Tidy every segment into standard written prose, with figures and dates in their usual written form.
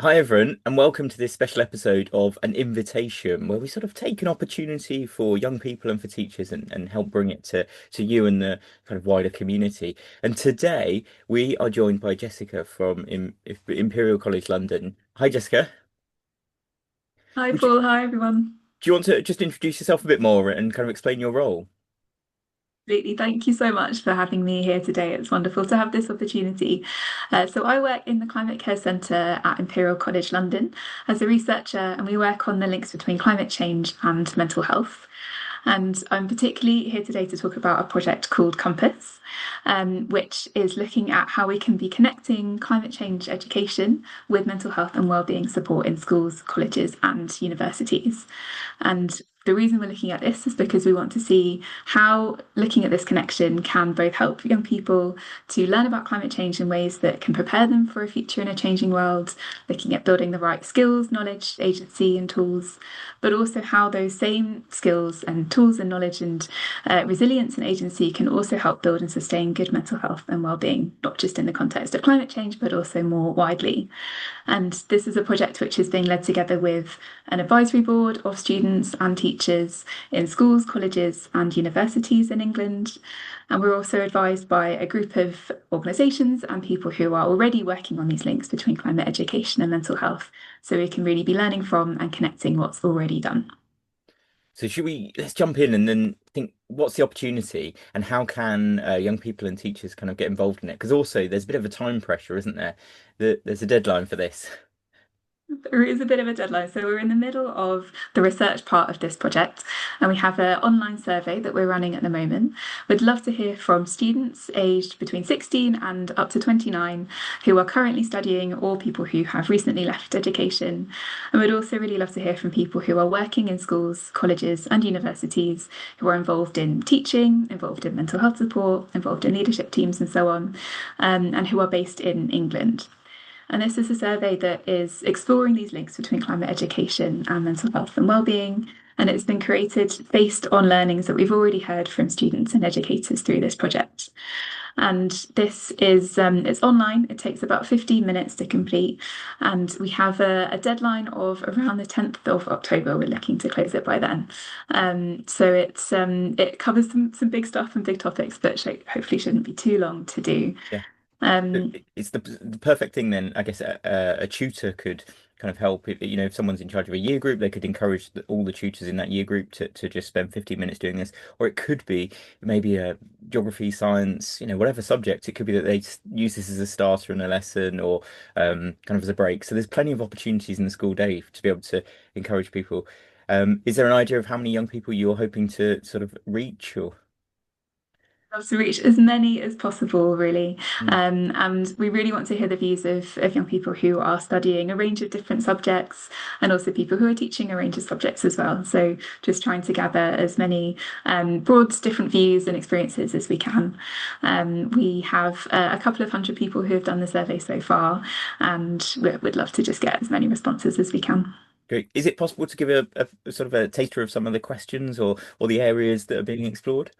Hi, everyone, and welcome to this special episode of An Invitation, where we sort of take an opportunity for young people and for teachers and help bring it to you and the kind of wider community. And today we are joined by Jessica from Imperial College London. Hi, Jessica. Hi, Would you, Paul. Hi, everyone. do you want to just introduce yourself a bit more and kind of explain your role? Absolutely. Thank you so much for having me here today. It's wonderful to have this opportunity. So, I work in the Climate Care Centre at Imperial College London as a researcher, and we work on the links between climate change and mental health. And I'm particularly here today to talk about a project called Compass, which is looking at how we can be connecting climate change education with mental health and wellbeing support in schools, colleges, and universities. And the reason we're looking at this is because we want to see how looking at this connection can both help young people to learn about climate change in ways that can prepare them for a future in a changing world, looking at building the right skills, knowledge, agency, and tools, but also how those same skills and tools and knowledge and resilience and agency can also help build and sustain good mental health and well-being, not just in the context of climate change, but also more widely. And this is a project which is being led together with an advisory board of students and teachers in schools, colleges, and universities in England. And we're also advised by a group of organisations and people who are already working on these links between climate education and mental health. So we can really be learning from and connecting what's already done. So let's jump in and then think what's the opportunity and how can young people and teachers kind of get involved in it? Because also there's a bit of a time pressure, isn't there? There's a deadline for this. There is a bit of a deadline. So we're in the middle of the research part of this project, and we have an online survey that we're running at the moment. We'd love to hear from students aged between 16 and up to 29 who are currently studying or people who have recently left education. And we'd also really love to hear from people who are working in schools, colleges, and universities who are involved in teaching, involved in mental health support, involved in leadership teams, and so on, and who are based in England. And this is a survey that is exploring these links between climate education and mental health and well-being. And it's been created based on learnings that we've already heard from students and educators through this project. And this is it's online. It takes about 15 minutes to complete, and we have a deadline of around the 10th of October. We're looking to close it by then. So it covers some big stuff and big topics, but hopefully shouldn't be too long to do. Yeah. Um, It's the perfect thing then, I guess a tutor could kind of help if someone's in charge of a year group, they could encourage all the tutors in that year group to just spend 15 minutes doing this. Or it could be maybe a geography, science, whatever subject. It could be that they just use this as a starter in a lesson or kind of as a break. So there's plenty of opportunities in the school day to be able to encourage people. Is there an idea of how many young people you're hoping to sort of reach or? Love to reach as many as possible, really. Hmm. And we really want to hear the views of young people who are studying a range of different subjects and also people who are teaching a range of subjects as well. So just trying to gather as many broad, different views and experiences as we can. We have a couple of hundred people who have done the survey so far, and we'd love to just get as many responses as we can. Great. Is it possible to give a sort of a taster of some of the questions or the areas that are being explored?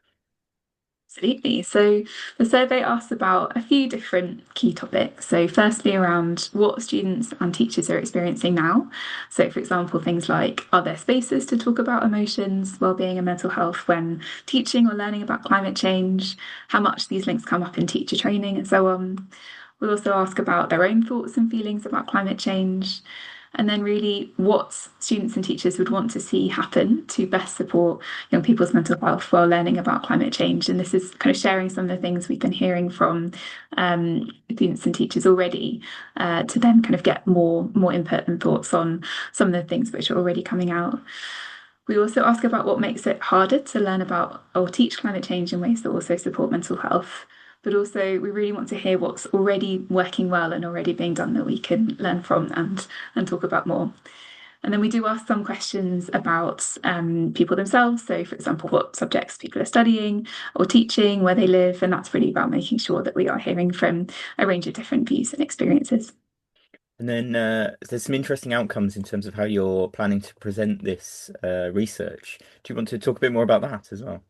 Absolutely. So the survey asks about a few different key topics. So, firstly, around what students and teachers are experiencing now. So, for example, things like are there spaces to talk about emotions, well-being, and mental health when teaching or learning about climate change? How much these links come up in teacher training, and so on. We also ask about their own thoughts and feelings about climate change, and then really what students and teachers would want to see happen to best support young people's mental health while learning about climate change. And this is kind of sharing some of the things we've been hearing from students and teachers already, to then kind of get more input and thoughts on some of the things which are already coming out. We also ask about what makes it harder to learn about or teach climate change in ways that also support mental health. But also, we really want to hear what's already working well and already being done that we can learn from and talk about more. And then we do ask some questions about people themselves. So, for example, what subjects people are studying or teaching, where they live. And that's really about making sure that we are hearing from a range of different views and experiences. And then there's some interesting outcomes in terms of how you're planning to present this research. Do you want to talk a bit more about that as well?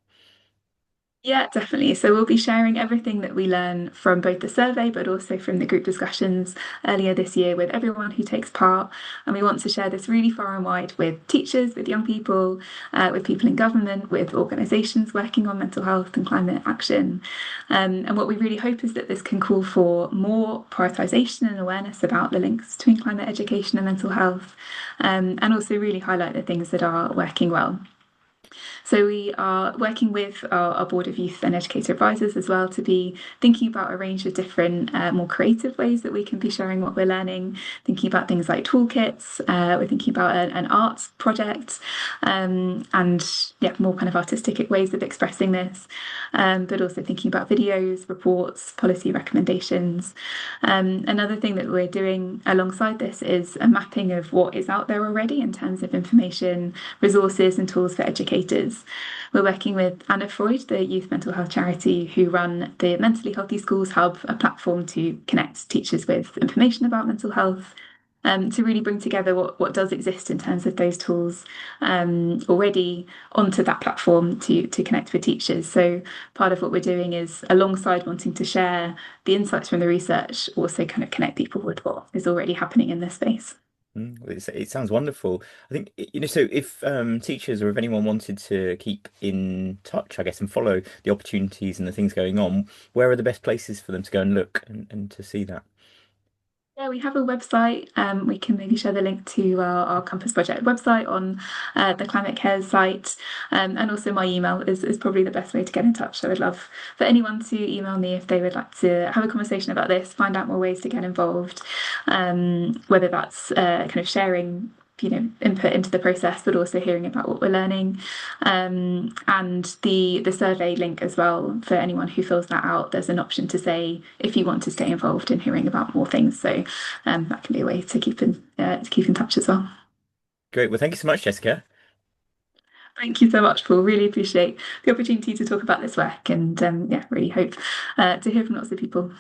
Yeah, definitely. So we'll be sharing everything that we learn from both the survey, but also from the group discussions earlier this year with everyone who takes part. And we want to share this really far and wide with teachers, with young people, with people in government, with organisations working on mental health and climate action. And what we really hope is that this can call for more prioritisation and awareness about the links between climate education and mental health, and also really highlight the things that are working well. So we are working with our board of youth and educator advisors as well to be thinking about a range of different, more creative ways that we can be sharing what we're learning, thinking about things like toolkits. We're thinking about an arts project, and yeah, more kind of artistic ways of expressing this, but also thinking about videos, reports, policy recommendations. Another thing that we're doing alongside this is a mapping of what is out there already in terms of information, resources, and tools for educators. We're working with Anna Freud, the youth mental health charity, who run the Mentally Healthy Schools Hub, a platform to connect teachers with information about mental health. To really bring together what does exist in terms of those tools already onto that platform to connect with teachers. So part of what we're doing is alongside wanting to share the insights from the research, also kind of connect people with what is already happening in this space. It sounds wonderful. I think, so if teachers or if anyone wanted to keep in touch, I guess, and follow the opportunities and the things going on, where are the best places for them to go and look and to see that? Yeah, we have a website. We can maybe share the link to our Campus Project website on the Climate Cares site. And also my email is probably the best way to get in touch. So I'd love for anyone to email me if they would like to have a conversation about this, find out more ways to get involved, whether that's kind of sharing, input into the process, but also hearing about what we're learning. And the survey link as well, for anyone who fills that out, there's an option to say if you want to stay involved in hearing about more things. So that can be a way to keep in touch as well. Great. Well, thank you so much, Jessica. Thank you so much, Paul. Really appreciate the opportunity to talk about this work, and yeah, really hope to hear from lots of people.